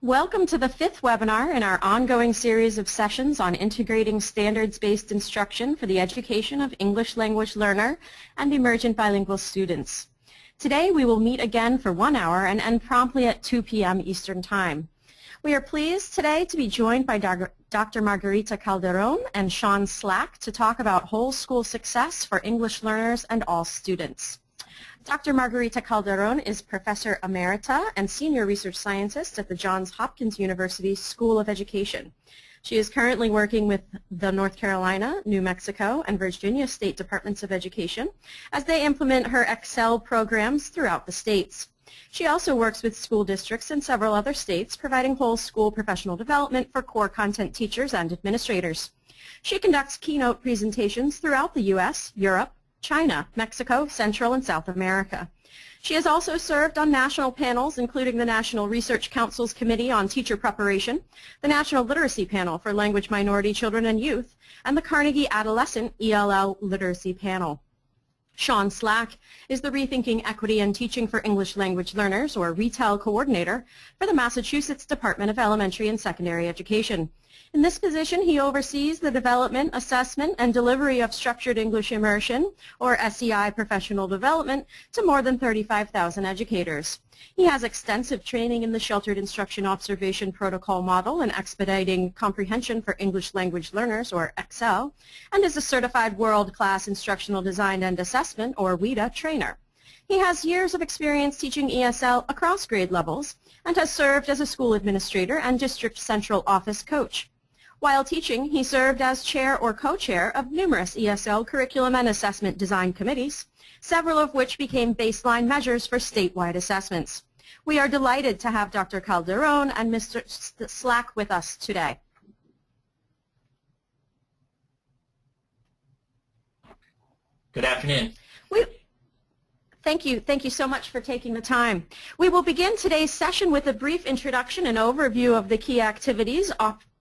Welcome to the fifth webinar in our ongoing series of sessions on integrating standards-based instruction for the education of English language learner and emergent bilingual students. Today we will meet again for 1 hour and end promptly at 2 p.m. Eastern Time. We are pleased today to be joined by Dr. Margarita Calderón and Sean Slack to talk about whole school success for English learners and all students. Dr. Margarita Calderón is Professor Emerita and Senior Research Scientist at the Johns Hopkins University School of Education. She is currently working with the North Carolina, New Mexico, and Virginia State Departments of Education as they implement her ELLs programs throughout the states. She also works with school districts in several other states, providing whole school professional development for core content teachers and administrators. She conducts keynote presentations throughout the U.S., Europe, China, Mexico, Central and South America. She has also served on national panels, including the National Research Council's Committee on Teacher Preparation, the National Literacy Panel for Language Minority Children and Youth, and the Carnegie Adolescent ELL Literacy Panel. Sean Slack is the Rethinking Equity and Teaching for English Language Learners, or RETEL Coordinator, for the Massachusetts Department of Elementary and Secondary Education. In this position, he oversees the development, assessment, and delivery of structured English immersion, or SEI professional development, to more than 35,000 educators. He has extensive training in the Sheltered Instruction Observation Protocol model and expediting comprehension for English language learners, or ELLs, and is a certified world-class instructional design and assessment, or WIDA, trainer. He has years of experience teaching ESL across grade levels and has served as a school administrator and district central office coach. While teaching, he served as chair or co-chair of numerous ESL curriculum and assessment design committees, several of which became baseline measures for statewide assessments. We are delighted to have Dr. Calderón and Mr. Slack with us today. Good afternoon. Thank you so much for taking the time. We will begin today's session with a brief introduction and overview of the key activities,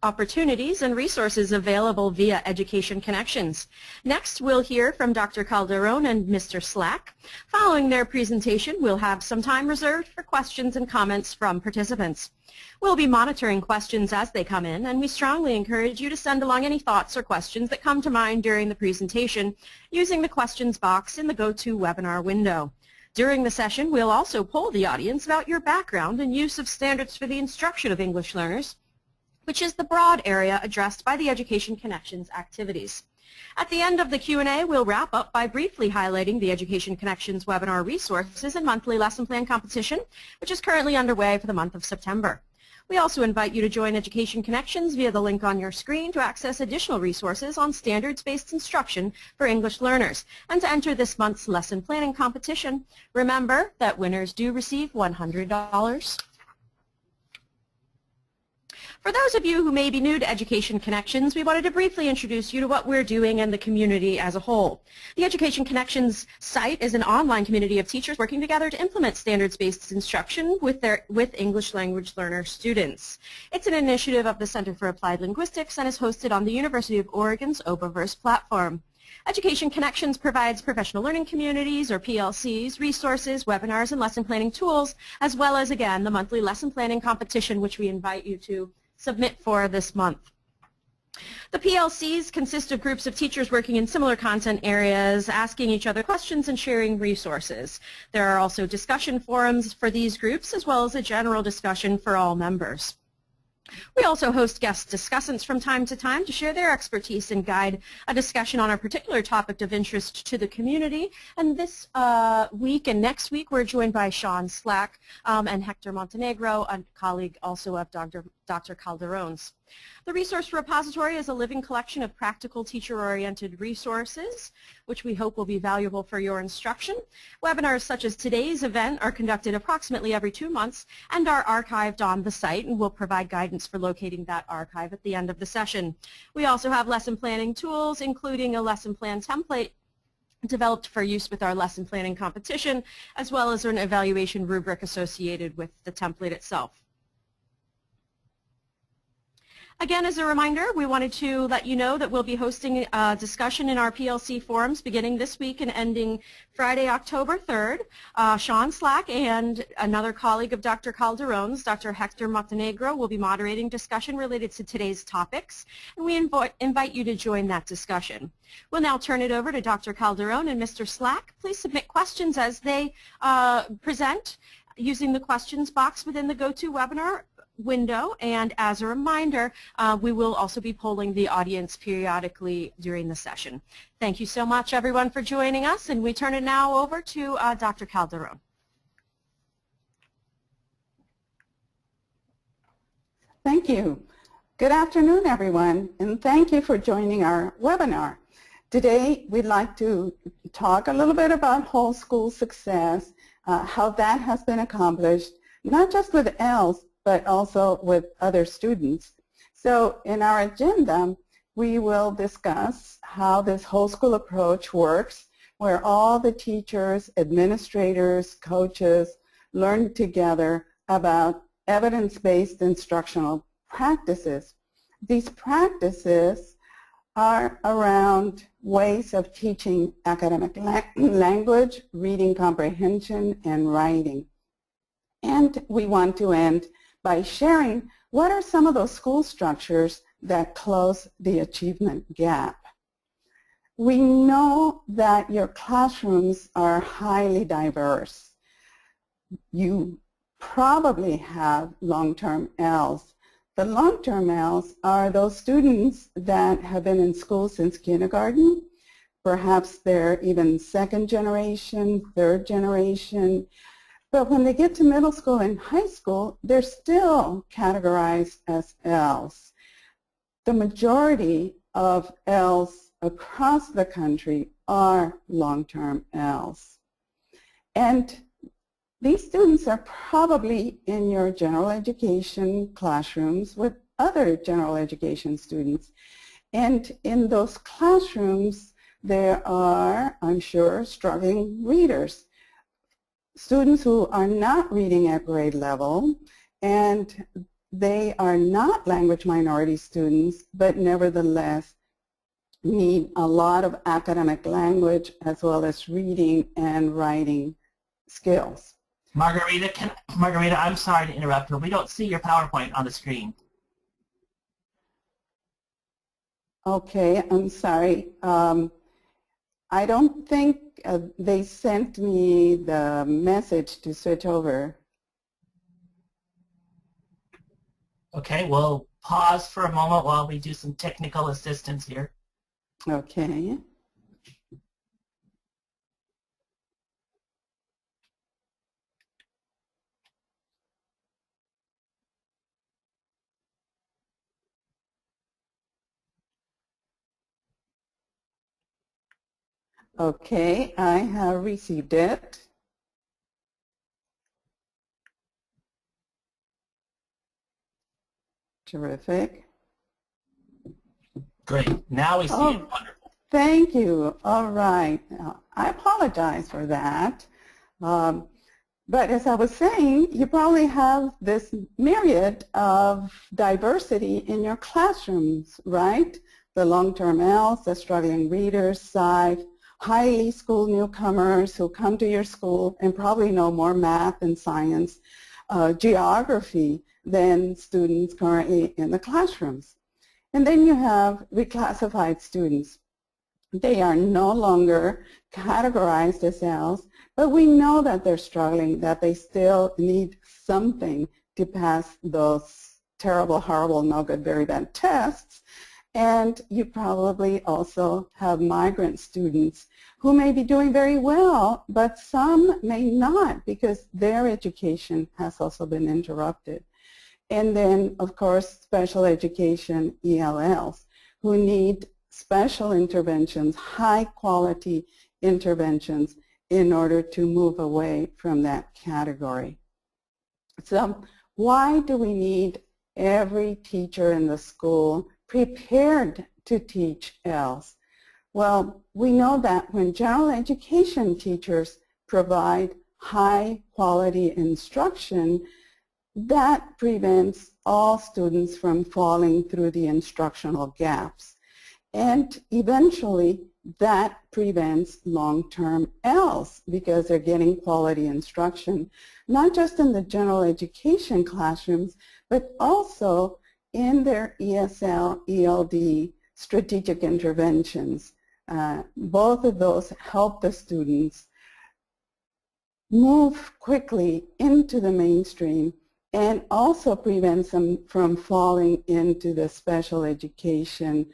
opportunities, and resources available via Education Connections. Next, we'll hear from Dr. Calderón and Mr. Slack. Following their presentation, we'll have some time reserved for questions and comments from participants. We'll be monitoring questions as they come in, and we strongly encourage you to send along any thoughts or questions that come to mind during the presentation using the questions box in the GoToWebinar window. During the session, we'll also poll the audience about your background and use of standards for the instruction of English learners, which is the broad area addressed by the Education Connections activities. At the end of the Q&A, we'll wrap up by briefly highlighting the Education Connections webinar resources and monthly lesson plan competition, which is currently underway for the month of September. We also invite you to join Education Connections via the link on your screen to access additional resources on standards-based instruction for English learners and to enter this month's lesson planning competition. Remember that winners do receive $100. For those of you who may be new to Education Connections, we wanted to briefly introduce you to what we're doing and the community as a whole. The Education Connections site is an online community of teachers working together to implement standards-based instruction with English language learner students. It's an initiative of the Center for Applied Linguistics and is hosted on the University of Oregon's Oberverse platform. Education Connections provides professional learning communities, or PLCs, resources, webinars, and lesson planning tools, as well as, again, the monthly lesson planning competition, which we invite you to submit for this month. The PLCs consist of groups of teachers working in similar content areas, asking each other questions and sharing resources. There are also discussion forums for these groups, as well as a general discussion for all members. We also host guest discussants from time to time to share their expertise and guide a discussion on a particular topic of interest to the community. And this week and next week, we're joined by Sean Slack and Hector Montenegro, a colleague also of Dr. Calderón's. The resource repository is a living collection of practical teacher-oriented resources, which we hope will be valuable for your instruction. Webinars such as today's event are conducted approximately every 2 months and are archived on the site, and we'll provide guidance for locating that archive at the end of the session. We also have lesson planning tools, including a lesson plan template developed for use with our lesson planning competition, as well as an evaluation rubric associated with the template itself. Again, as a reminder, we wanted to let you know that we'll be hosting a discussion in our PLC forums beginning this week and ending Friday, October 3rd. Sean Slack and another colleague of Dr. Calderón's, Dr. Hector Montenegro, will be moderating discussion related to today's topics, and we invite you to join that discussion. We'll now turn it over to Dr. Calderón and Mr. Slack. Please submit questions as they present using the questions box within the GoToWebinar window, and as a reminder, we will also be polling the audience periodically during the session. Thank you so much, everyone, for joining us, and we turn it now over to Dr. Calderón. Thank you. Good afternoon, everyone, and thank you for joining our webinar. Today, we'd like to talk a little bit about whole school success, how that has been accomplished, not just with ELLs, but also with other students. So in our agenda, we will discuss how this whole school approach works, where all the teachers, administrators, coaches learn together about evidence-based instructional practices. These practices are around ways of teaching academic language, reading comprehension, and writing. And we want to end by sharing what are some of those school structures that close the achievement gap. We know that your classrooms are highly diverse. You probably have long-term ELLs. The long-term ELLs are those students that have been in school since kindergarten. Perhaps they're even second generation, third generation. But when they get to middle school and high school, they're still categorized as ELLs. The majority of ELLs across the country are long-term ELLs. And these students are probably in your general education classrooms with other general education students. And in those classrooms, there are, I'm sure, struggling readers. Students who are not reading at grade level, and they are not language minority students, but nevertheless need a lot of academic language as well as reading and writing skills. Margarita, I'm sorry to interrupt, but we don't see your PowerPoint on the screen. Okay, I'm sorry. I don't think they sent me the message to switch over. Okay, we'll pause for a moment while we do some technical assistance here. Okay. Okay, I have received it. Terrific. Great. Now we see it. Wonderful. Thank you. All right. I apologize for that. But as I was saying, you probably have this myriad of diversity in your classrooms, right? The long-term ELLs, the struggling readers, SIVE, highly school newcomers who come to your school and probably know more math and science, geography than students currently in the classrooms. And then you have reclassified students. They are no longer categorized as ELLs, but we know that they're struggling, that they still need something to pass those terrible, horrible, no good, very bad tests. And you probably also have migrant students who may be doing very well, but some may not because their education has also been interrupted. And then, of course, special education ELLs who need special interventions, high-quality interventions in order to move away from that category. So why do we need every teacher in the school prepared to teach ELLs? Well, we know that when general education teachers provide high-quality instruction, that prevents all students from falling through the instructional gaps. And eventually, that prevents long-term ELLs because they're getting quality instruction, not just in the general education classrooms, but also in their ESL, ELD, strategic interventions. Both of those help the students move quickly into the mainstream and also prevents them from falling into the special education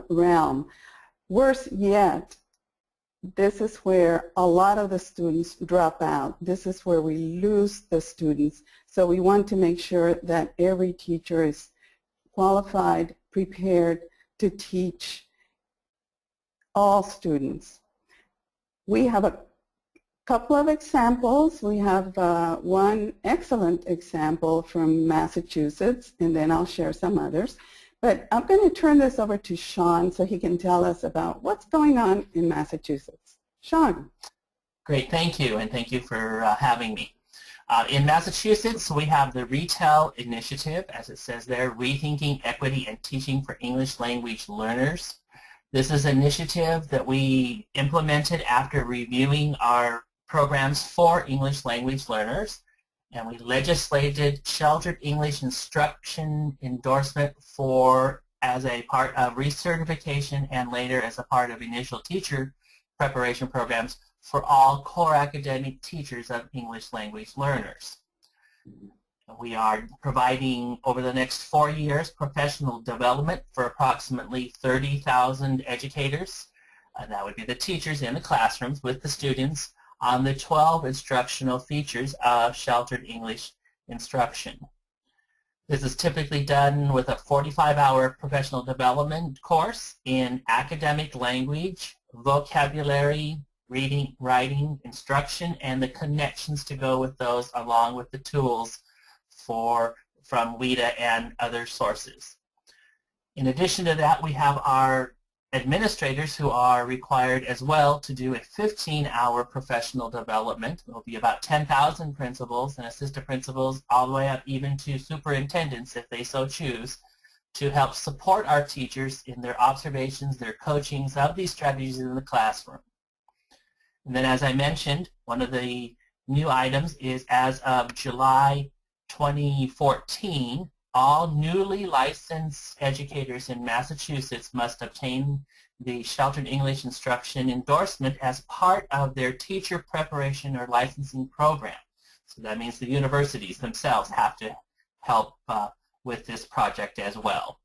realm. Worse yet, this is where a lot of the students drop out. This is where we lose the students. So we want to make sure that every teacher is qualified, prepared to teach all students. We have a couple of examples. We have one excellent example from Massachusetts, and then I'll share some others. But I'm going to turn this over to Sean so he can tell us about what's going on in Massachusetts. Sean. Great, thank you, and thank you for having me. In Massachusetts, we have the RETEL initiative, as it says there, Rethinking Equity and Teaching for English Language Learners. This is an initiative that we implemented after reviewing our programs for English language learners, and we legislated sheltered English instruction endorsement for as a part of recertification and later as a part of initial teacher preparation programs for all core academic teachers of English language learners. We are providing over the next 4 years professional development for approximately 30,000 educators. That would be the teachers in the classrooms with the students on the 12 instructional features of sheltered English instruction. This is typically done with a 45-hour professional development course in academic language, vocabulary, reading, writing, instruction, and the connections to go with those along with the tools from WIDA and other sources. In addition to that, we have our administrators who are required as well to do a 15-hour professional development. There will be about 10,000 principals and assistant principals all the way up even to superintendents if they so choose to help support our teachers in their observations, their coachings of these strategies in the classroom. And then as I mentioned, one of the new items is as of July 2014, all newly licensed educators in Massachusetts must obtain the Sheltered English Instruction endorsement as part of their teacher preparation or licensing program. So that means the universities themselves have to help with this project as well.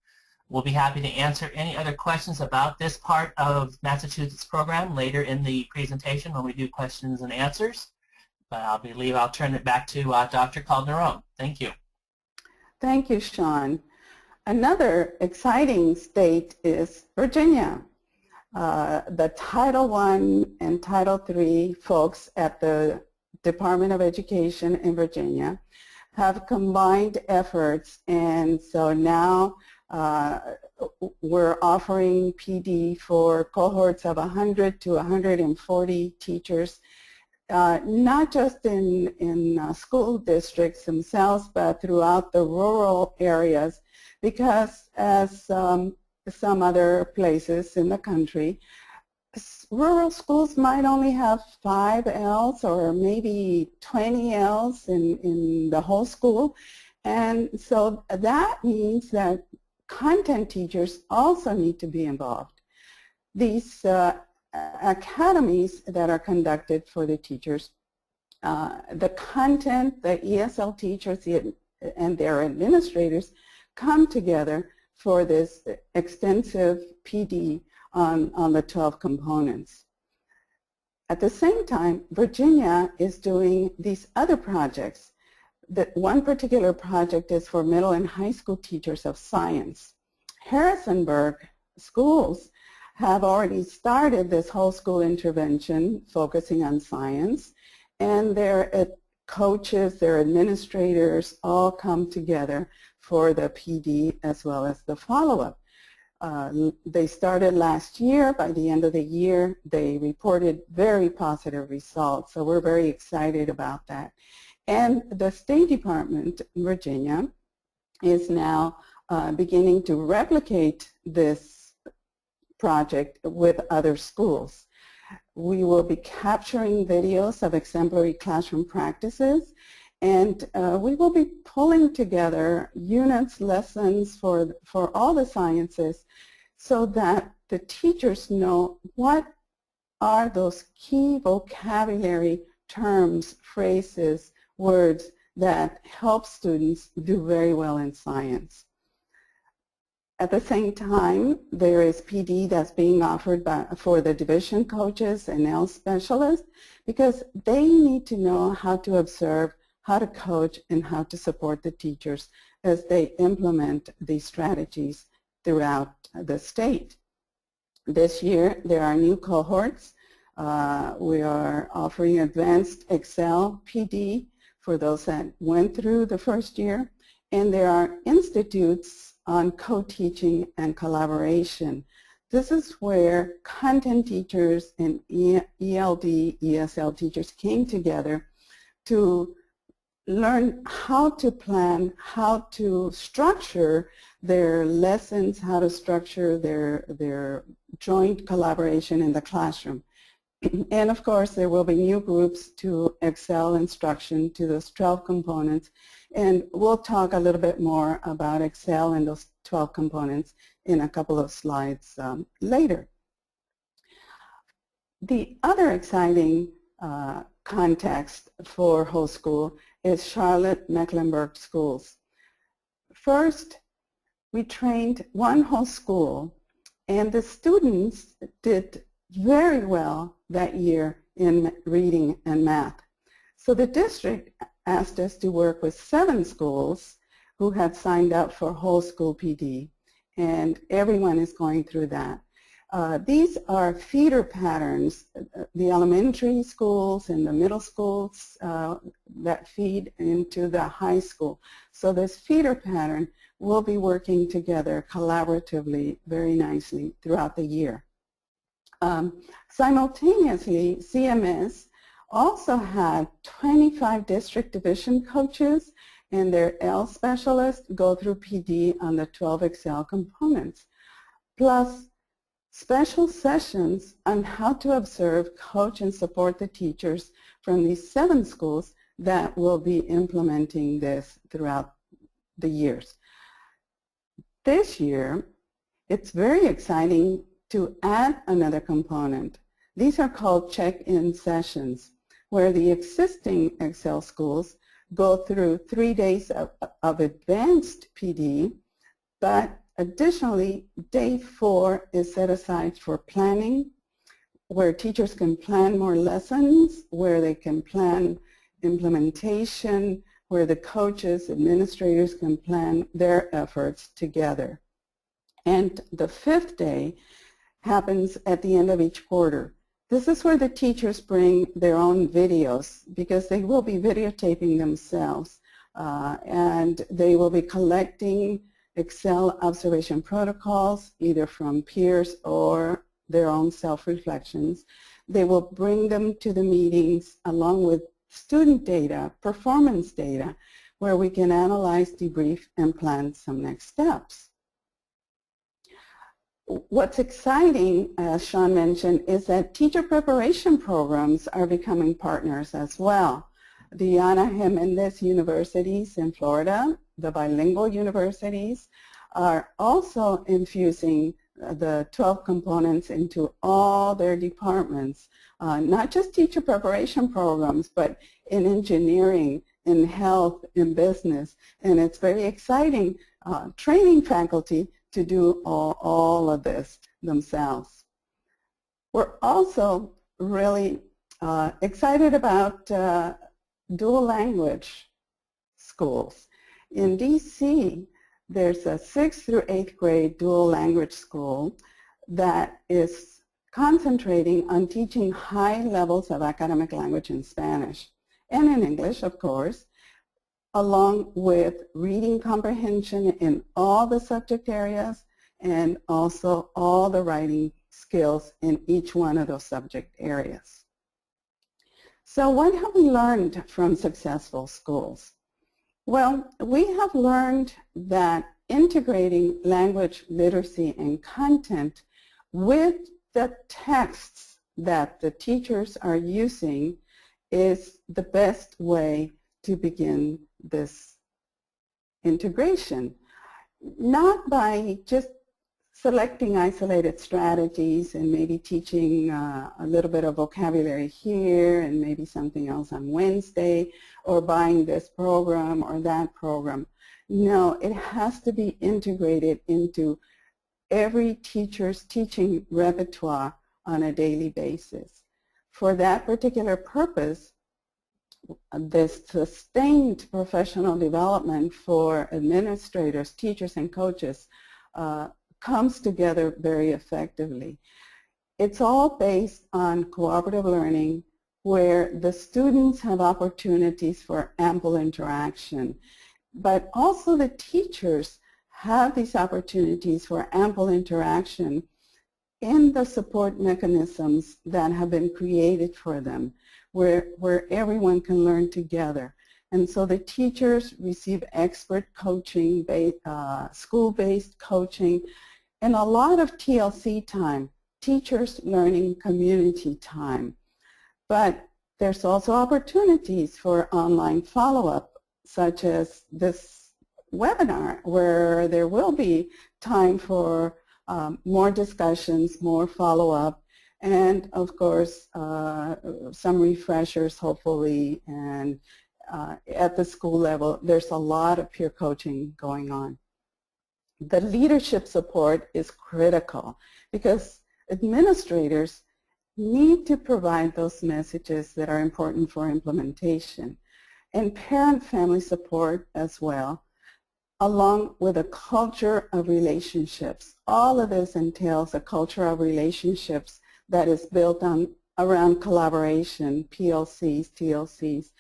We'll be happy to answer any other questions about this part of Massachusetts program later in the presentation when we do questions and answers. But I believe I'll turn it back to Dr. Calderón. Thank you. Thank you, Sean. Another exciting state is Virginia. The Title I and Title III folks at the Department of Education in Virginia have combined efforts, and so now we're offering PD for cohorts of 100 to 140 teachers, not just in school districts themselves, but throughout the rural areas, because as some other places in the country, rural schools might only have 5 ELLs or maybe 20 ELLs in the whole school, and so that means that content teachers also need to be involved. These academies that are conducted for the teachers, the content, the ESL teachers and their administrators come together for this extensive PD on the 12 components. At the same time, Virginia is doing these other projects. One particular project is for middle and high school teachers of science. Harrisonburg schools have already started this whole school intervention focusing on science, and their coaches, their administrators all come together for the PD as well as the follow-up. They started last year. By the end of the year, they reported very positive results, so we're very excited about that. And the State Department in Virginia is now beginning to replicate this project with other schools. We will be capturing videos of exemplary classroom practices, and we will be pulling together units, lessons for all the sciences so that the teachers know what are those key vocabulary terms, phrases, words that help students do very well in science. At the same time, there is PD that's being offered for the division coaches and ELLs specialists because they need to know how to observe, how to coach, and how to support the teachers as they implement these strategies throughout the state. This year, there are new cohorts. We are offering advanced Excel PD for those that went through the first year, and there are institutes on co-teaching and collaboration. This is where content teachers and ELD, ESL teachers came together to learn how to plan, how to structure their lessons, how to structure their joint collaboration in the classroom. And of course, there will be new groups to Excel instruction to those 12 components. And we'll talk a little bit more about Excel and those 12 components in a couple of slides later. The other exciting context for whole school is Charlotte-Mecklenburg schools. First, we trained one whole school, and the students did very well that year in reading and math. So the district asked us to work with 7 schools who had signed up for whole school PD, and everyone is going through that. These are feeder patterns, the elementary schools and the middle schools that feed into the high school. So this feeder pattern will be working together collaboratively very nicely throughout the year. Simultaneously, CMS also had 25 district division coaches and their ELL specialists go through PD on the 12 Excel components, plus special sessions on how to observe, coach, and support the teachers from these 7 schools that will be implementing this throughout the years. This year, it's very exciting to add another component. These are called check-in sessions, where the existing Excel schools go through 3 days of advanced PD, but additionally, day 4 is set aside for planning, where teachers can plan more lessons, where they can plan implementation, where the coaches, administrators can plan their efforts together. And the 5th day happens at the end of each quarter. This is where the teachers bring their own videos because they will be videotaping themselves and they will be collecting Excel observation protocols either from peers or their own self-reflections. They will bring them to the meetings along with student data, performance data, where we can analyze, debrief, and plan some next steps. What's exciting, as Sean mentioned, is that teacher preparation programs are becoming partners as well. The Ana Jimenez universities in Florida, the bilingual universities, are also infusing the 12 components into all their departments, not just teacher preparation programs, but in engineering, in health, in business. And it's very exciting training faculty to do all of this themselves. We're also really excited about dual language schools. In DC, there's a 6th through 8th grade dual language school that is concentrating on teaching high levels of academic language in Spanish and in English, of course, along with reading comprehension in all the subject areas and also all the writing skills in each one of those subject areas. So what have we learned from successful schools? Well, we have learned that integrating language literacy and content with the texts that the teachers are using is the best way to begin this integration. Not by just selecting isolated strategies and maybe teaching a little bit of vocabulary here and maybe something else on Wednesday, or buying this program or that program. No, it has to be integrated into every teacher's teaching repertoire on a daily basis. For that particular purpose, this sustained professional development for administrators, teachers, and coaches comes together very effectively. It's all based on cooperative learning, where the students have opportunities for ample interaction, but also the teachers have these opportunities for ample interaction in the support mechanisms that have been created for them, where everyone can learn together. And so the teachers receive expert coaching, school-based coaching, and a lot of TLC time, teachers learning community time. But there's also opportunities for online follow-up, such as this webinar, where there will be time for more discussions, more follow-up, and of course some refreshers hopefully. And at the school level, there's a lot of peer coaching going on. The leadership support is critical because administrators need to provide those messages that are important for implementation, and parent-family support as well, along with a culture of relationships. All of this entails a culture of relationships that is built around collaboration, PLCs, TLCs.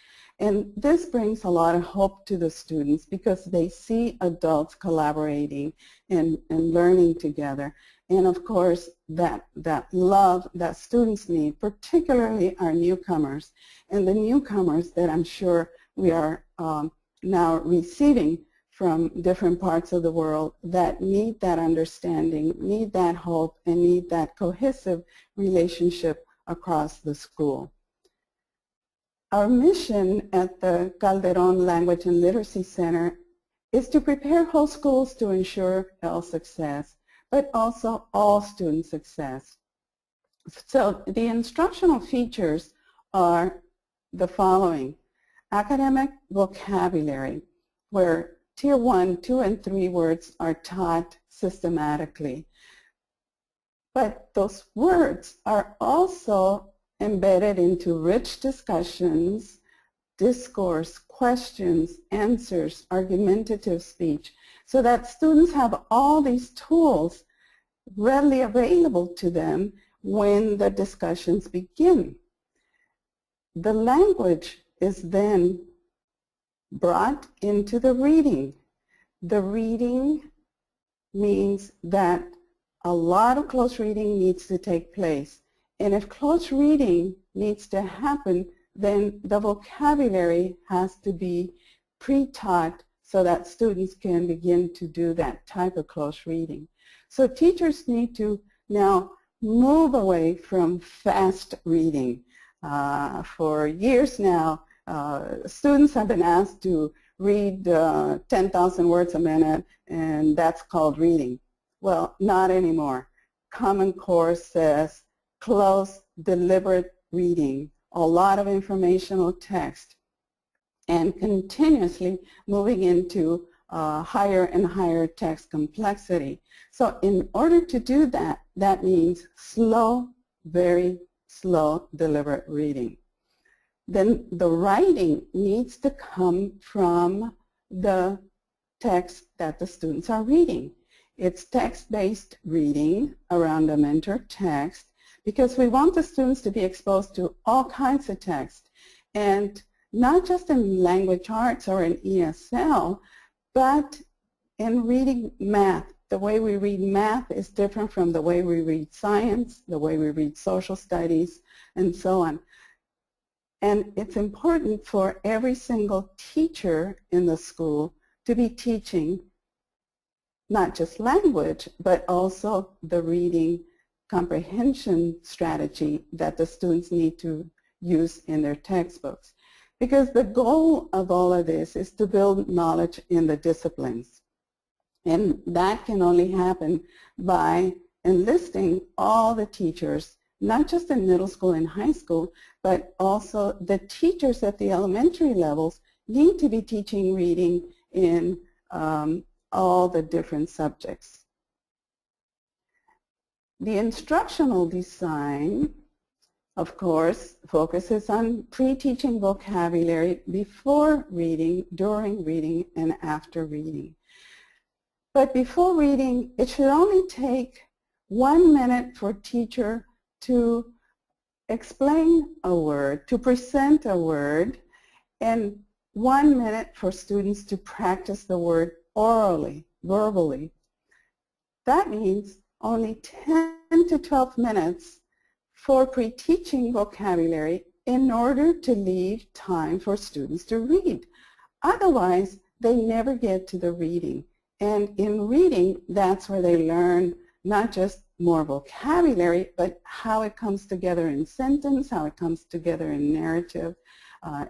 And this brings a lot of hope to the students because they see adults collaborating and learning together. And of course, that love that students need, particularly our newcomers, and the newcomers that I'm sure we are now receiving from different parts of the world, that need that understanding, need that hope, and need that cohesive relationship across the school. Our mission at the Calderón Language and Literacy Center is to prepare whole schools to ensure ELL success, but also all student success. So the instructional features are the following: academic vocabulary, where Tier 1, 2, and 3 words are taught systematically. But those words are also embedded into rich discussions, discourse, questions, answers, argumentative speech, so that students have all these tools readily available to them when the discussions begin. The language is then brought into the reading. The reading means that a lot of close reading needs to take place. And if close reading needs to happen, then the vocabulary has to be pre-taught so that students can begin to do that type of close reading. So teachers need to now move away from fast reading. For years now, students have been asked to read 10,000 words a minute, and that's called reading. Well, not anymore. Common Core says close, deliberate reading, a lot of informational text, and continuously moving into higher and higher text complexity. So in order to do that, that means slow, very slow, deliberate reading. Then the writing needs to come from the text that the students are reading. It's text-based reading around a mentor text, because we want the students to be exposed to all kinds of text, and not just in language arts or in ESL, but in reading math. The way we read math is different from the way we read science, the way we read social studies, and so on. And it's important for every single teacher in the school to be teaching not just language, but also the reading comprehension strategy that the students need to use in their textbooks. Because the goal of all of this is to build knowledge in the disciplines. And that can only happen by enlisting all the teachers, not just in middle school and high school, but also the teachers at the elementary levels need to be teaching reading in all the different subjects. The instructional design, of course, focuses on pre-teaching vocabulary before reading, during reading, and after reading. But before reading, it should only take 1 minute for a teacher to explain a word, to present a word, and 1 minute for students to practice the word orally, verbally. That means only 10 to 12 minutes for pre-teaching vocabulary in order to leave time for students to read. Otherwise, they never get to the reading. And in reading, that's where they learn not just more vocabulary, but how it comes together in sentence, how it comes together in narrative,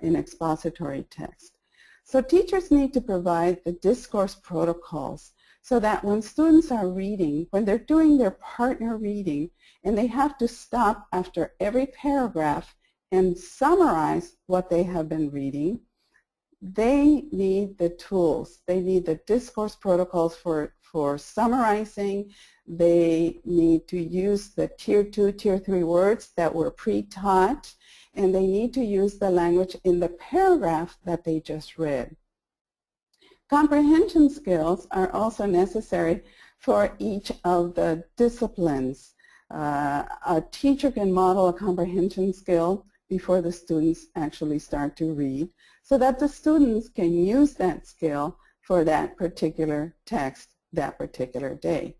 in expository text. So teachers need to provide the discourse protocols so that when students are reading, when they're doing their partner reading, and they have to stop after every paragraph and summarize what they have been reading, they need the tools. They need the discourse protocols for summarizing. They need to use the Tier 2, Tier 3 words that were pre-taught, and they need to use the language in the paragraph that they just read. Comprehension skills are also necessary for each of the disciplines. A teacher can model a comprehension skill before the students actually start to read, so that the students can use that skill for that particular text that particular day.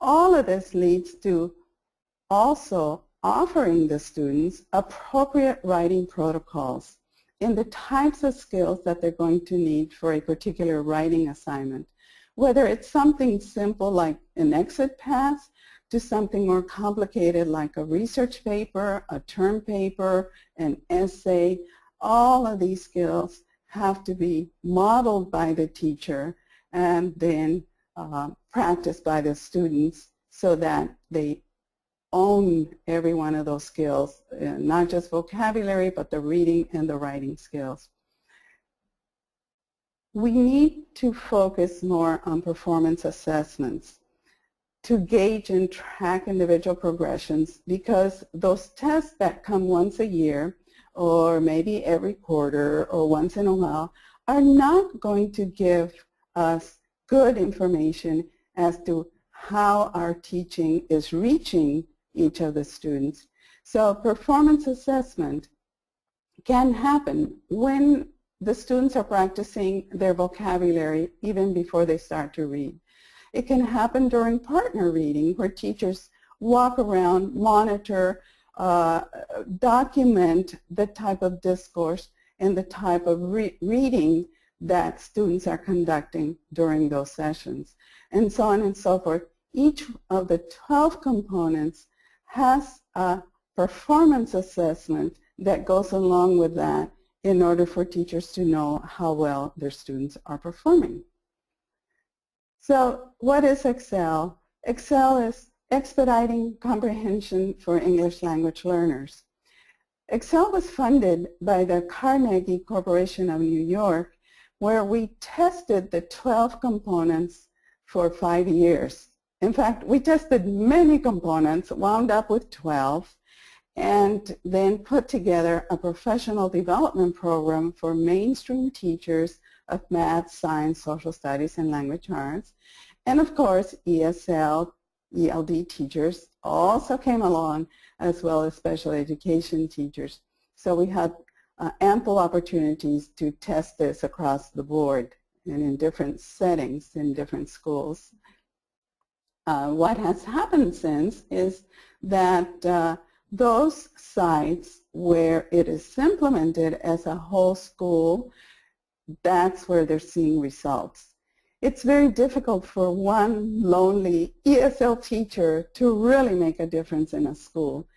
All of this leads to also offering the students appropriate writing protocols in the types of skills that they're going to need for a particular writing assignment, whether it's something simple like an exit path to something more complicated like a research paper, a term paper, an essay. All of these skills have to be modeled by the teacher and then practiced by the students so that they own every one of those skills, not just vocabulary, but the reading and the writing skills. We need to focus more on performance assessments to gauge and track individual progressions, because those tests that come once a year or maybe every quarter or once in a while are not going to give us good information as to how our teaching is reaching each of the students. So performance assessment can happen when the students are practicing their vocabulary even before they start to read. It can happen during partner reading where teachers walk around, monitor, document the type of discourse and the type of reading that students are conducting during those sessions, and so on and so forth. Each of the 12 components has a performance assessment that goes along with that in order for teachers to know how well their students are performing. So what is ELL? ELL is Expediting Comprehension for English Language Learners. ELL was funded by the Carnegie Corporation of New York, where we tested the 12 components for 5 years. In fact, we tested many components, wound up with 12, and then put together a professional development program for mainstream teachers of math, science, social studies, and language arts. And of course, ESL, ELD teachers also came along, as well as special education teachers. So we had ample opportunities to test this across the board and in different settings in different schools. What has happened since is that those sites where it is implemented as a whole school, that's where they're seeing results. It's very difficult for one lonely ESL teacher to really make a difference in a school.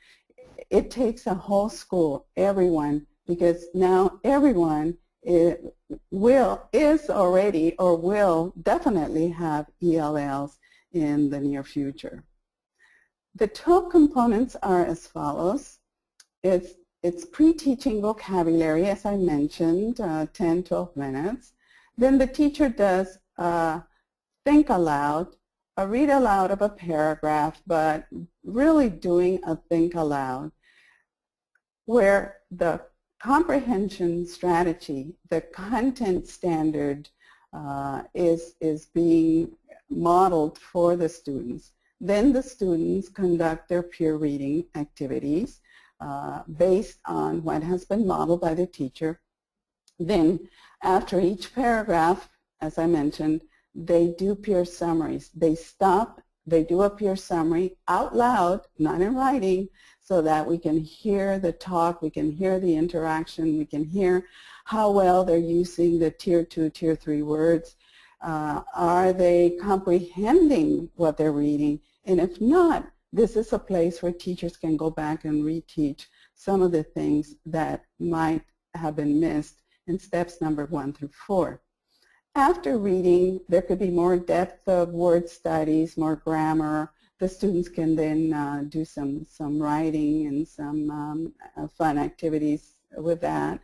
It takes a whole school, everyone, because now everyone is already or will definitely have ELLs in the near future. The 12 components are as follows. It's pre-teaching vocabulary, as I mentioned, 10, 12 minutes. Then the teacher does think aloud, a read aloud of a paragraph, but really doing a think aloud, where the comprehension strategy, the content standard is being modeled for the students. Then the students conduct their peer reading activities based on what has been modeled by the teacher. Then after each paragraph, as I mentioned, they do peer summaries. They stop, they do a peer summary out loud, not in writing, so that we can hear the talk, we can hear the interaction, we can hear how well they're using the tier 2, tier 3 words. Are they comprehending what they're reading? And if not, this is a place where teachers can go back and reteach some of the things that might have been missed in steps number 1 through 4. After reading, there could be more depth of word studies, more grammar. The students can then do some writing and some fun activities with that.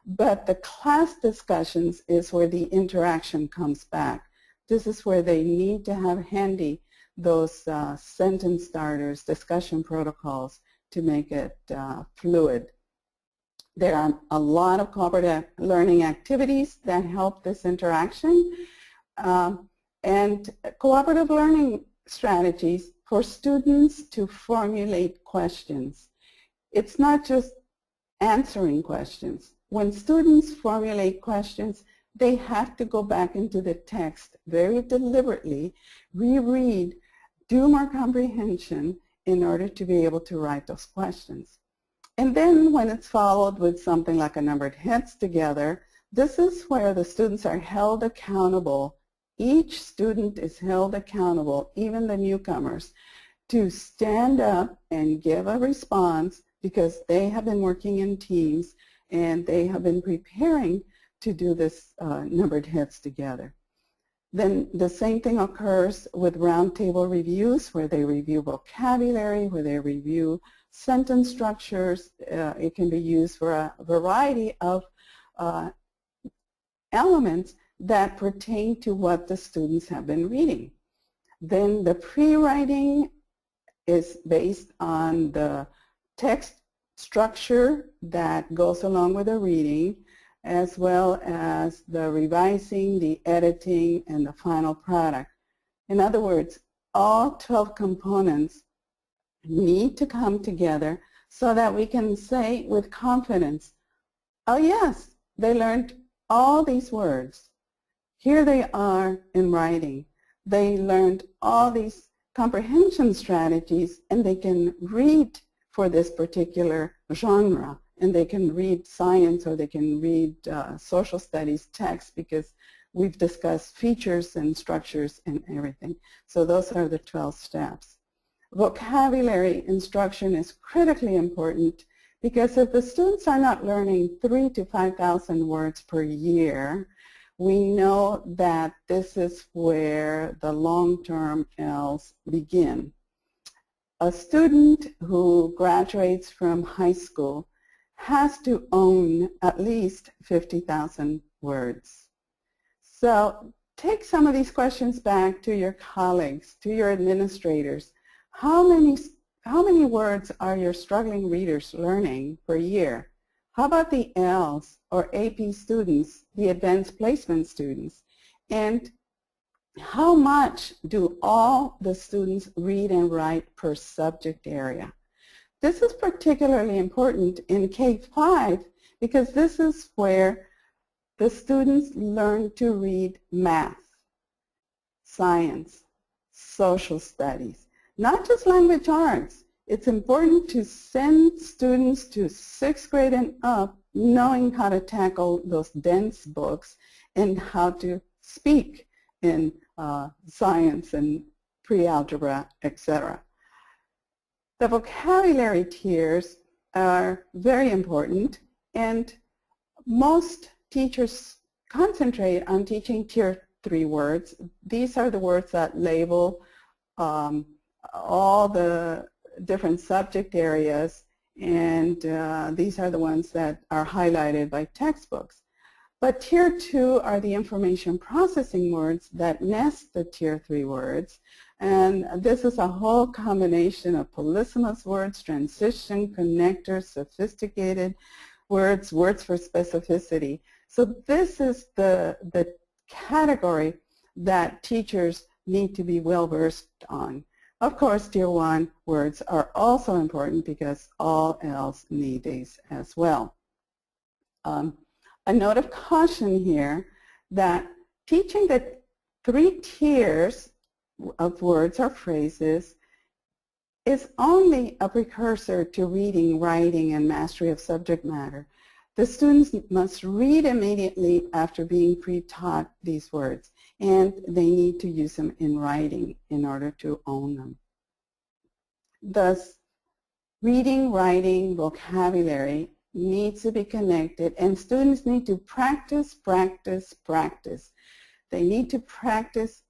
But the class discussions is where the interaction comes back. This is where they need to have handy those sentence starters, discussion protocols to make it fluid. There are a lot of cooperative learning activities that help this interaction, and cooperative learning strategies for students to formulate questions. It's not just answering questions. When students formulate questions, they have to go back into the text very deliberately, reread, do more comprehension in order to be able to write those questions. And then when it's followed with something like a numbered heads together, this is where the students are held accountable. Each student is held accountable, even the newcomers, to stand up and give a response because they have been working in teams and they have been preparing to do this numbered heads together. Then the same thing occurs with roundtable reviews where they review vocabulary, where they review sentence structures. It can be used for a variety of elements that pertain to what the students have been reading. Then the pre-writing is based on the text structure that goes along with the reading, as well as the revising, the editing, and the final product. In other words, all 12 components need to come together so that we can say with confidence, oh yes, they learned all these words. Here they are in writing. They learned all these comprehension strategies and they can read for this particular genre. And they can read science or they can read social studies text because we've discussed features and structures and everything. So those are the 12 steps. Vocabulary instruction is critically important because if the students are not learning 3,000 to 5,000 words per year, we know that this is where the long-term ELLs begin. A student who graduates from high school has to own at least 50,000 words. So take some of these questions back to your colleagues, to your administrators. How many words are your struggling readers learning per year? How about the ELLs or AP students, the advanced placement students? And how much do all the students read and write per subject area? This is particularly important in K-5 because this is where the students learn to read math, science, social studies, not just language arts. it's important to send students to 6th grade and up knowing how to tackle those dense books and how to speak in science and pre-algebra, etc. The vocabulary tiers are very important, and most teachers concentrate on teaching Tier 3 words. These are the words that label all the different subject areas, and these are the ones that are highlighted by textbooks. But Tier 2 are the information processing words that nest the Tier 3 words, and this is a whole combination of polysemous words, transition, connectors, sophisticated words, words for specificity. So this is the category that teachers need to be well versed on. Of course, Tier 1 words are also important because all ELLs need these as well. A note of caution here that teaching the 3 tiers of words or phrases is only a precursor to reading, writing, and mastery of subject matter. The students must read immediately after being pre-taught these words, and they need to use them in writing in order to own them. Thus, reading, writing, vocabulary needs to be connected, and students need to practice, practice, practice. They need to practice,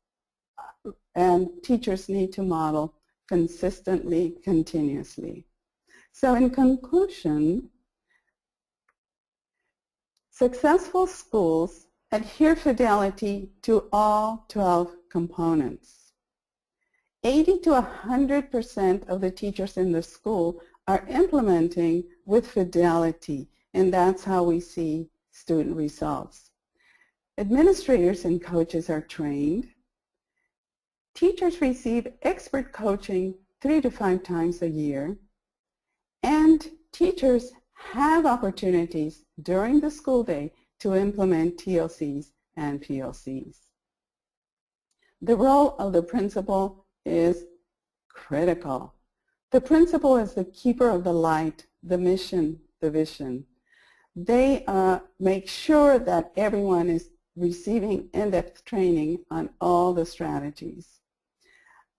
and teachers need to model consistently, continuously. So in conclusion, successful schools adhere fidelity to all 12 components. 80 to 100% of the teachers in the school are implementing with fidelity, and that's how we see student results. Administrators and coaches are trained. Teachers receive expert coaching 3 to 5 times a year, and teachers have opportunities during the school day to implement TLCs and PLCs. The role of the principal is critical. The principal is the keeper of the light, the mission, the vision. They make sure that everyone is receiving in-depth training on all the strategies,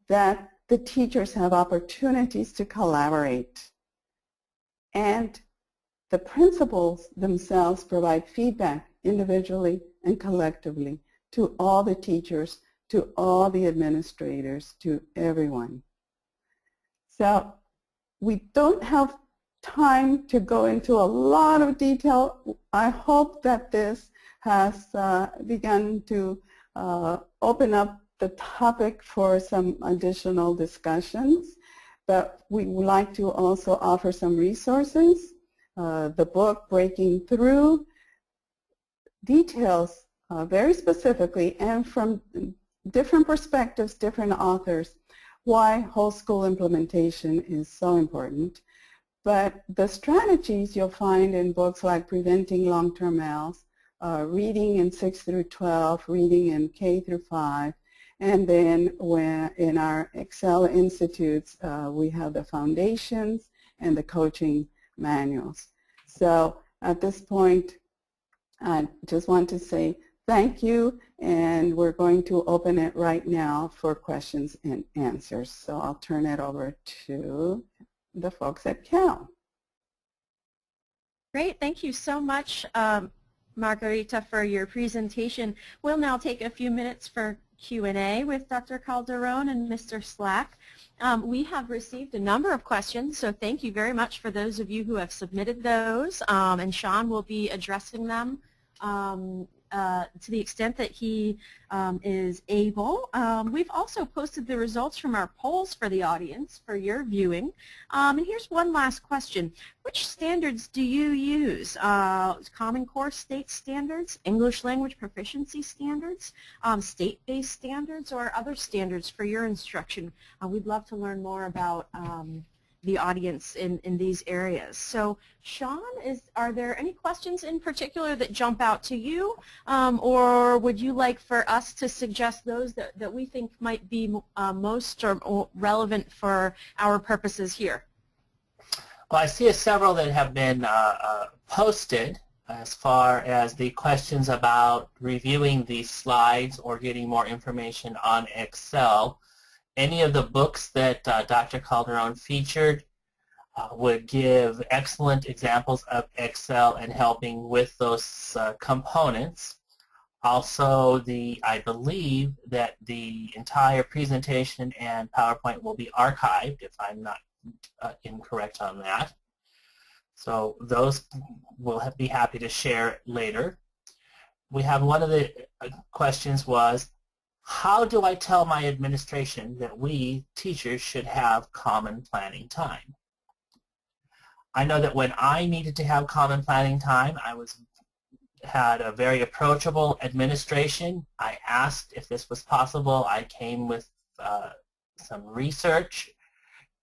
that the teachers have opportunities to collaborate, and the principals themselves provide feedback individually and collectively to all the teachers, to all the administrators, to everyone. So we don't have time to go into a lot of detail. I hope that this has begun to open up the topic for some additional discussions, but we would like to also offer some resources. The book, Breaking Through, details very specifically and from different perspectives, different authors, why whole school implementation is so important. But the strategies you'll find in books like Preventing Long-Term ELLs, reading in 6 through 12, reading in K through 5, and then in our Excel Institutes, we have the foundations and the coaching manuals. So at this point, I just want to say thank you, and we're going to open it right now for questions and answers. So I'll turn it over to the folks at Cal. Great, thank you so much, Margarita, for your presentation. We'll now take a few minutes for Q&A with Dr. Calderón and Mr. Slack. We have received a number of questions, so thank you very much for those of you who have submitted those, and Sean will be addressing them to the extent that he is able. We've also posted the results from our polls for the audience for your viewing. And here's one last question. Which standards do you use? Common Core state standards, English language proficiency standards, state-based standards, or other standards for your instruction? We'd love to learn more about the audience in these areas. So Sean, are there any questions in particular that jump out to you, or would you like for us to suggest those that we think might be most relevant for our purposes here? Well, I see several that have been posted as far as the questions about reviewing these slides or getting more information on Excel. Any of the books that Dr. Calderón featured would give excellent examples of Excel and helping with those components. Also, I believe that the entire presentation and PowerPoint will be archived, if I'm not incorrect on that. So those we'll be happy to share later. We have one of the questions was, how do I tell my administration that we teachers should have common planning time? I know that when I needed to have common planning time, I had a very approachable administration. I asked if this was possible. I came with some research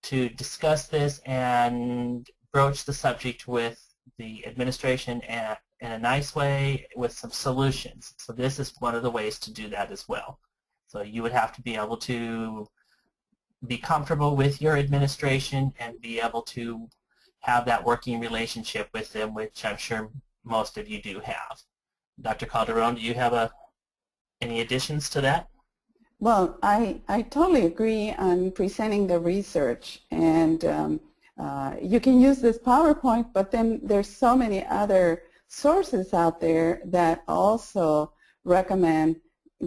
to discuss this and broach the subject with the administration in a nice way with some solutions. So this is one of the ways to do that as well. So you would have to be able to be comfortable with your administration and be able to have that working relationship with them, which I'm sure most of you do have. Dr. Calderón, do you have any additions to that? Well, I totally agree on presenting the research, and you can use this PowerPoint, but then there's so many other sources out there that also recommend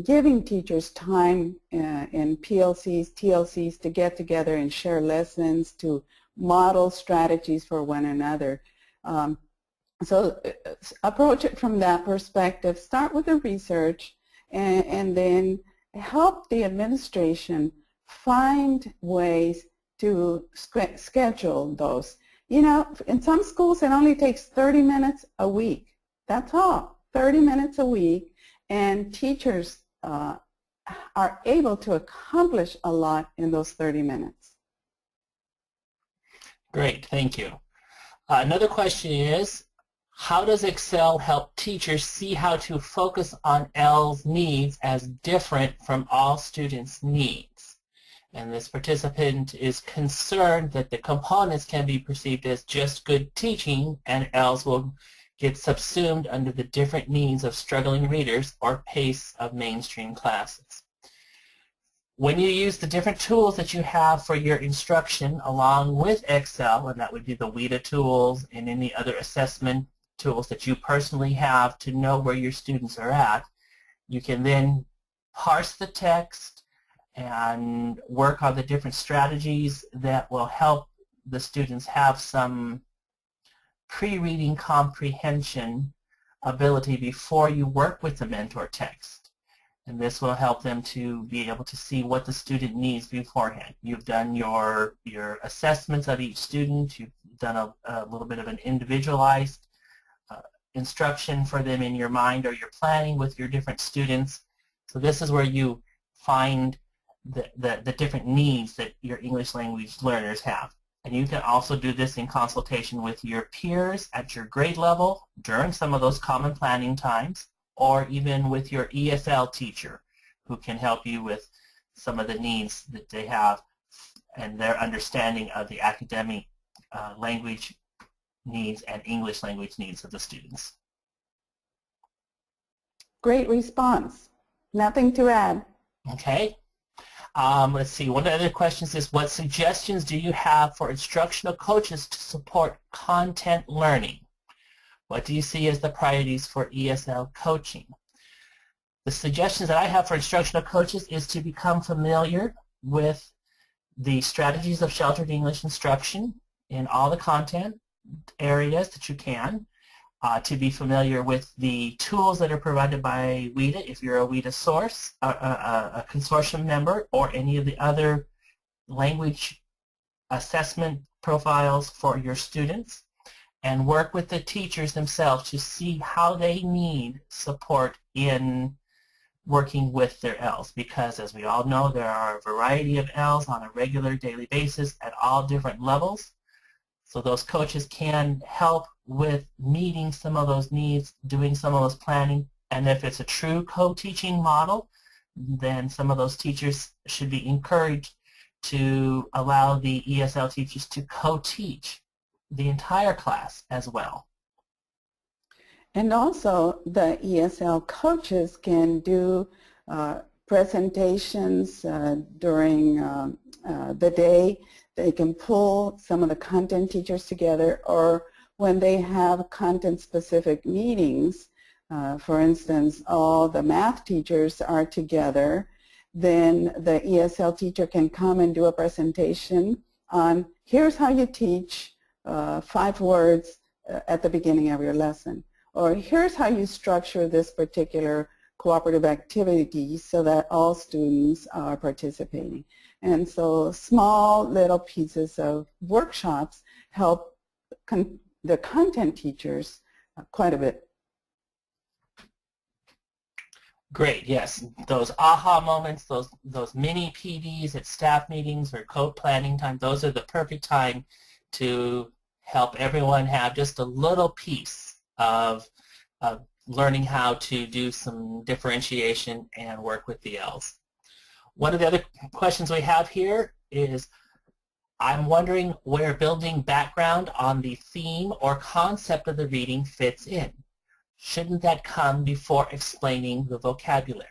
giving teachers time in PLCs, TLCs to get together and share lessons, to model strategies for one another. So approach it from that perspective. Start with the research and then help the administration find ways to schedule those. You know, in some schools it only takes 30 minutes a week. That's all, 30 minutes a week, and teachers are able to accomplish a lot in those 30 minutes. Great, thank you. Another question is, how does Excel help teachers see how to focus on ELLs needs as different from all students' needs? And this participant is concerned that the components can be perceived as just good teaching and ELLs will get subsumed under the different needs of struggling readers or pace of mainstream classes. When you use the different tools that you have for your instruction along with Excel, and that would be the WIDA tools and any other assessment tools that you personally have to know where your students are at, you can then parse the text and work on the different strategies that will help the students have some pre-reading comprehension ability before you work with the mentor text. And this will help them to be able to see what the student needs beforehand. You've done your assessments of each student. You've done a little bit of an individualized instruction for them in your mind, or you're planning with your different students. So this is where you find the different needs that your English language learners have. And you can also do this in consultation with your peers at your grade level during some of those common planning times, or even with your ESL teacher who can help you with some of the needs that they have and their understanding of the academic language needs and English language needs of the students. Great response. Nothing to add. Okay. Let's see. One of the other questions is, what suggestions do you have for instructional coaches to support content learning? What do you see as the priorities for ESL coaching? The suggestions that I have for instructional coaches is to become familiar with the strategies of sheltered English instruction in all the content areas that you can, to be familiar with the tools that are provided by WIDA if you're a WIDA source, a consortium member, or any of the other language assessment profiles for your students, and work with the teachers themselves to see how they need support in working with their ELLs, because as we all know, there are a variety of ELLs on a regular daily basis at all different levels. So those coaches can help with meeting some of those needs, doing some of those planning, and if it's a true co-teaching model, then some of those teachers should be encouraged to allow the ESL teachers to co-teach the entire class as well. And also the ESL coaches can do presentations during the day. They can pull some of the content teachers together, or when they have content-specific meetings, for instance, all the math teachers are together, then the ESL teacher can come and do a presentation on here's how you teach 5 words at the beginning of your lesson, or here's how you structure this particular cooperative activity so that all students are participating. And so small little pieces of workshops help the content teachers quite a bit. Great, yes. Those aha moments, those mini PDs at staff meetings or code planning time, those are the perfect time to help everyone have just a little piece of learning how to do some differentiation and work with the ELLs. One of the other questions we have here is, I'm wondering where building background on the theme or concept of the reading fits in. Shouldn't that come before explaining the vocabulary?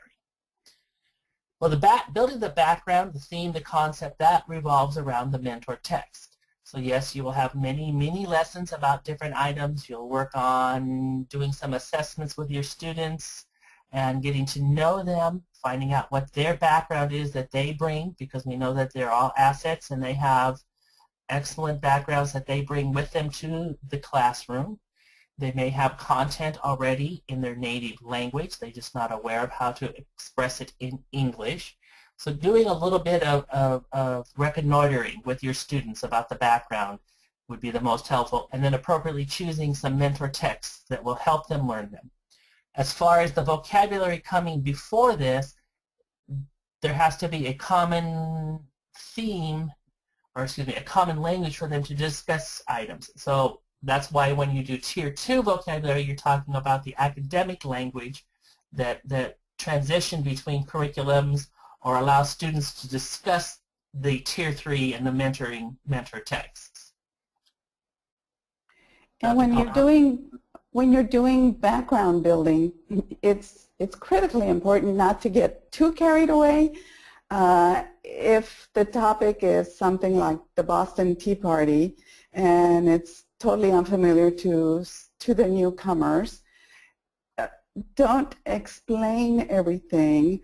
Well, building the background, the theme, the concept, that revolves around the mentor text. So yes, you will have many lessons about different items. You'll work on doing some assessments with your students and getting to know them, finding out what their background is that they bring, because we know that they're all assets and they have excellent backgrounds that they bring with them to the classroom. They may have content already in their native language. They're just not aware of how to express it in English. So doing a little bit of reconnoitering with your students about the background would be the most helpful, and then appropriately choosing some mentor texts that will help them learn them. As far as the vocabulary coming before this, there has to be a common theme, or excuse me, a common language for them to discuss items. So that's why when you do Tier 2 vocabulary, you're talking about the academic language that transition between curriculums or allow students to discuss the Tier 3 and the mentor texts. And when you're doing background building, it's critically important not to get too carried away. If the topic is something like the Boston Tea Party and it's totally unfamiliar to the newcomers, don't explain everything.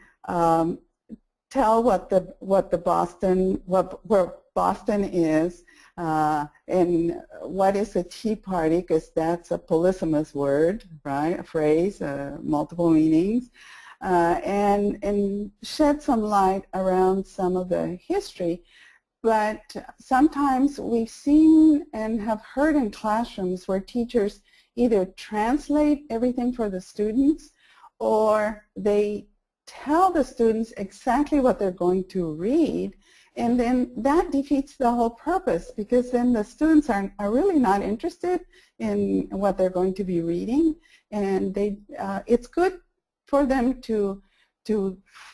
Tell where Boston is and what is a tea party, because that's a polysemous word, right? A phrase, multiple meanings, and shed some light around some of the history. But sometimes we've seen and have heard in classrooms where teachers either translate everything for the students or they tell the students exactly what they're going to read, and then that defeats the whole purpose, because then the students are really not interested in what they're going to be reading, and it's good for them to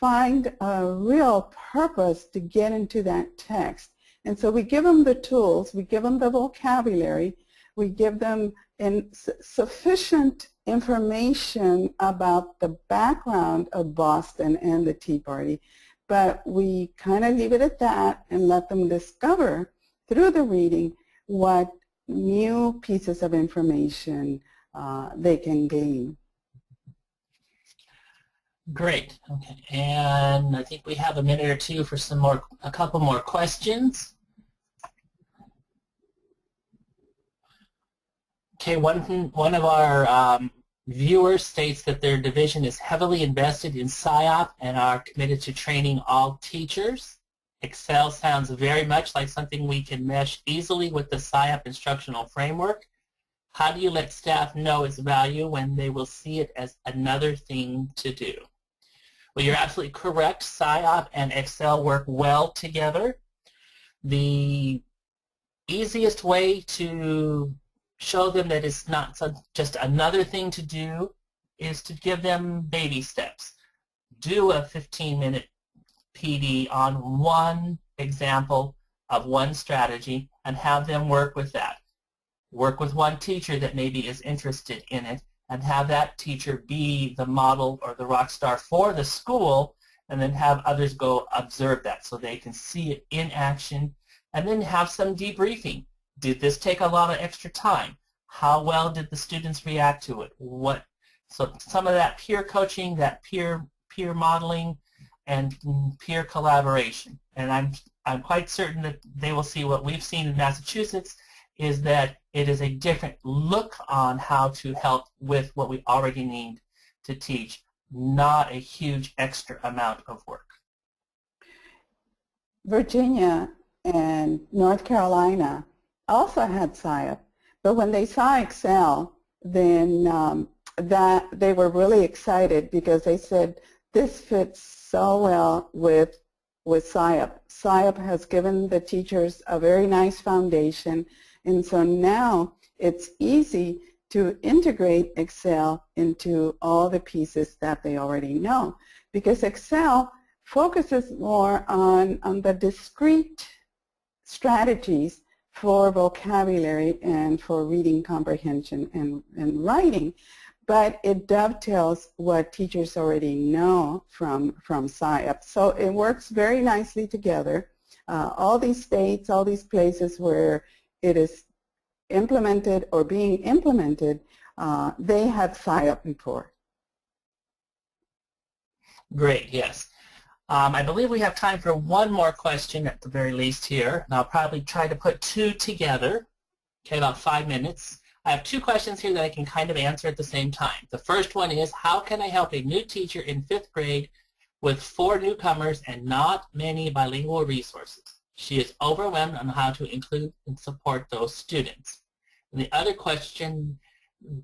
find a real purpose to get into that text. And so we give them the tools, we give them the vocabulary, we give them sufficient information about the background of Boston and the Tea Party, but we kind of leave it at that and let them discover through the reading what new pieces of information they can gain. Great. Okay, and I think we have a minute or two for a couple more questions. Okay, one of our viewers states that their division is heavily invested in SIOP and are committed to training all teachers. Excel sounds very much like something we can mesh easily with the SIOP instructional framework. How do you let staff know its value when they will see it as another thing to do? Well, you're absolutely correct. SIOP and Excel work well together. The easiest way to show them that it's not just another thing to do is to give them baby steps. Do a 15-minute PD on one example of one strategy and have them work with that. work with one teacher that maybe is interested in it, and have that teacher be the model or the rock star for the school, and then have others go observe that so they can see it in action, and then have some debriefing. Did this take a lot of extra time? How well did the students react to it? So some of that peer coaching, that peer modeling, and peer collaboration. And I'm quite certain that they will see what we've seen in Massachusetts is that it is a different look on how to help with what we already need to teach, not a huge extra amount of work. Virginia and North Carolina also had SIOP, but when they saw Excel, then that they were really excited because they said this fits so well with SIOP. SIOP has given the teachers a very nice foundation, and so now it's easy to integrate Excel into all the pieces that they already know, because Excel focuses more on the discrete strategies for vocabulary and for reading comprehension and writing, but it dovetails what teachers already know from SIOP. So it works very nicely together. All these states, all these places where it is implemented or being implemented, they had SIOP before. Great, yes. I believe we have time for one more question at the very least here, and I'll probably try to put two together. Okay, about 5 minutes. I have two questions here that I can kind of answer at the same time. The first one is, how can I help a new teacher in 5th grade with 4 newcomers and not many bilingual resources? She is overwhelmed on how to include and support those students. And the other question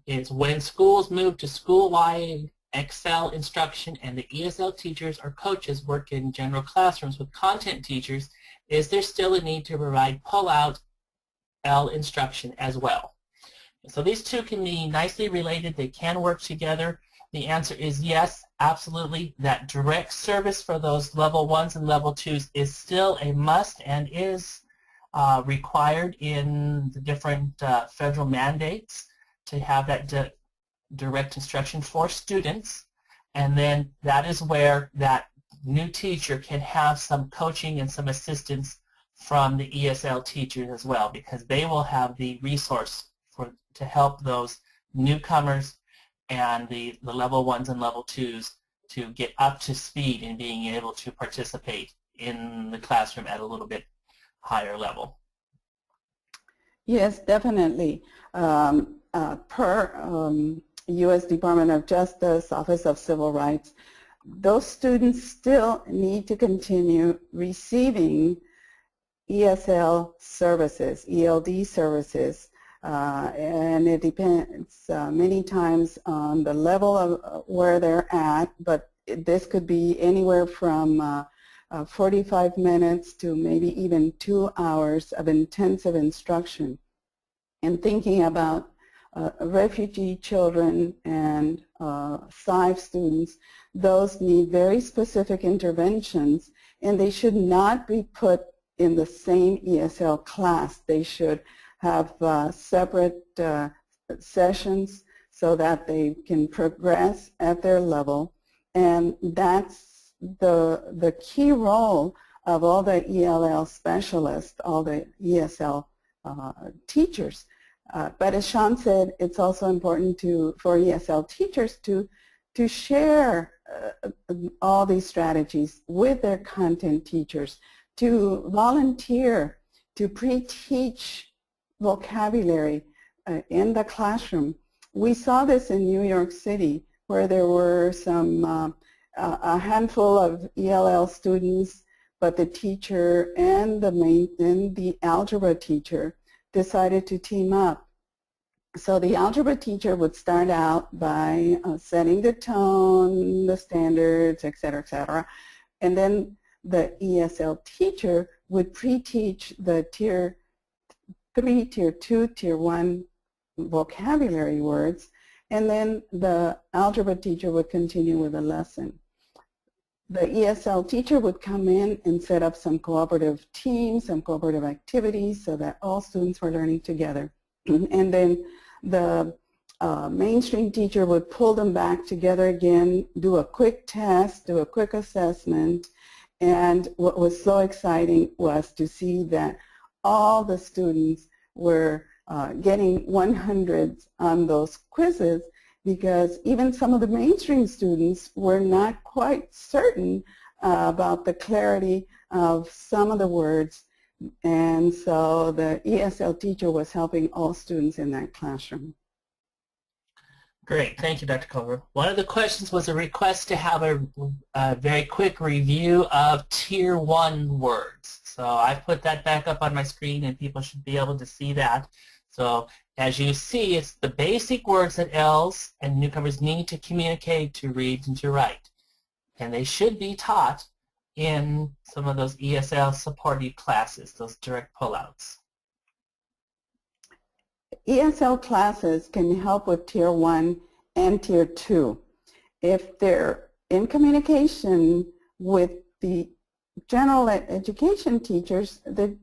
is, when schools move to school-wide Excel instruction and the ESL teachers or coaches work in general classrooms with content teachers, is there still a need to provide pull-out ELL instruction as well? So these two can be nicely related. They can work together. The answer is yes, absolutely. That direct service for those level 1s and level 2s is still a must and is required in the different federal mandates to have that direct instruction for students. And then that is where that new teacher can have some coaching and some assistance from the ESL teachers as well, because they will have the resource to help those newcomers and the level 1s and level 2s to get up to speed in being able to participate in the classroom at a little bit higher level. Yes, definitely. Per U.S. Department of Justice, Office of Civil Rights, those students still need to continue receiving ESL services, ELD services, and it depends many times on the level of where they're at, but this could be anywhere from 45 minutes to maybe even 2 hours of intensive instruction. And thinking about refugee children and SIVE students, those need very specific interventions, and they should not be put in the same ESL class. They should have separate sessions so that they can progress at their level, and that's the key role of all the ELL specialists, all the ESL teachers. But as Sean said, it's also important for ESL teachers to share all these strategies with their content teachers, to volunteer, to pre-teach vocabulary in the classroom. We saw this in New York City, where there were a handful of ELL students, but the teacher and the algebra teacher decided to team up. So the algebra teacher would start out by setting the tone, the standards, et cetera, and then the ESL teacher would pre-teach the Tier 3, Tier 2, Tier 1 vocabulary words, and then the algebra teacher would continue with the lesson. The ESL teacher would come in and set up some cooperative teams, some cooperative activities so that all students were learning together. and then the mainstream teacher would pull them back together again, do a quick test, do a quick assessment, and what was so exciting was to see that all the students were getting 100s on those quizzes, because even some of the mainstream students were not quite certain about the clarity of some of the words, and so the ESL teacher was helping all students in that classroom. Great, thank you, Dr. Culver. One of the questions was a request to have a very quick review of Tier 1 words. So I've put that back up on my screen and people should be able to see that. So as you see, it's the basic words that ELLs and newcomers need to communicate, to read, and to write. And they should be taught in some of those ESL supportive classes, those direct pullouts. ESL classes can help with Tier 1 and Tier 2. If they're in communication with the general education teachers, the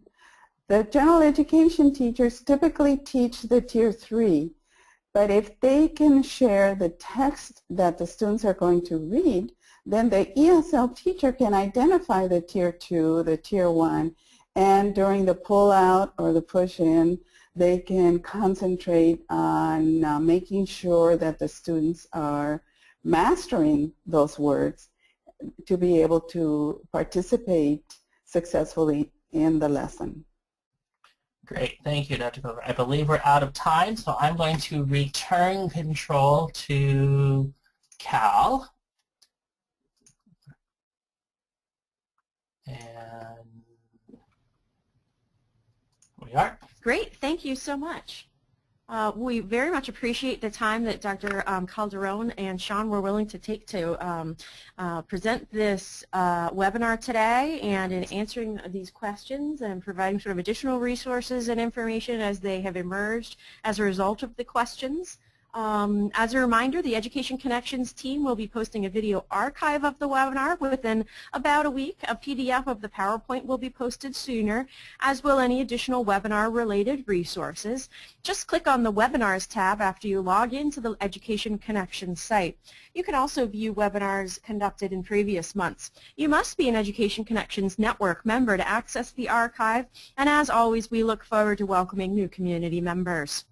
general education teachers typically teach the Tier 3, but if they can share the text that the students are going to read, then the ESL teacher can identify the Tier 2, the Tier 1, and during the pull-out or the push-in, they can concentrate on making sure that the students are mastering those words to be able to participate successfully in the lesson. Great, thank you, Dr. Culver. I believe we're out of time, so I'm going to return control to Cal. And we are. Great, thank you so much. We very much appreciate the time that Dr. Calderón and Sean were willing to take to present this webinar today, and in answering these questions and providing sort of additional resources and information as they have emerged as a result of the questions. As a reminder, the Education Connections team will be posting a video archive of the webinar within about a week. A PDF of the PowerPoint will be posted sooner, as will any additional webinar-related resources. Just click on the Webinars tab after you log into the Education Connections site. You can also view webinars conducted in previous months. You must be an Education Connections Network member to access the archive, and as always, we look forward to welcoming new community members.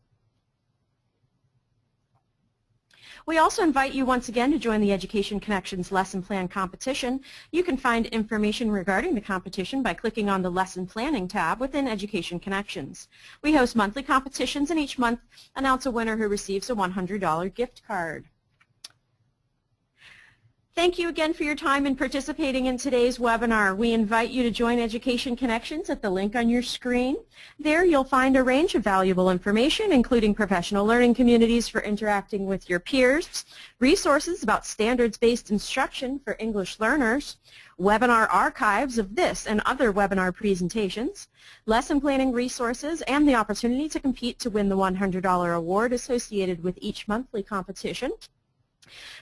We also invite you once again to join the Education Connections Lesson Plan Competition. You can find information regarding the competition by clicking on the Lesson Planning tab within Education Connections. We host monthly competitions, and each month announce a winner who receives a $100 gift card. Thank you again for your time in participating in today's webinar. We invite you to join Education Connections at the link on your screen. There you'll find a range of valuable information, including professional learning communities for interacting with your peers, resources about standards-based instruction for English learners, webinar archives of this and other webinar presentations, lesson planning resources, and the opportunity to compete to win the $100 award associated with each monthly competition.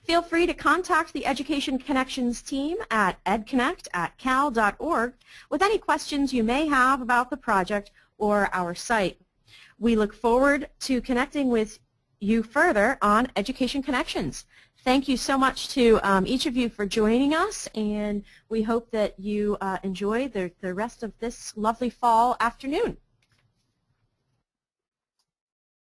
Feel free to contact the Education Connections team at edconnect@cal.org with any questions you may have about the project or our site. We look forward to connecting with you further on Education Connections. Thank you so much to each of you for joining us, and we hope that you enjoy the rest of this lovely fall afternoon.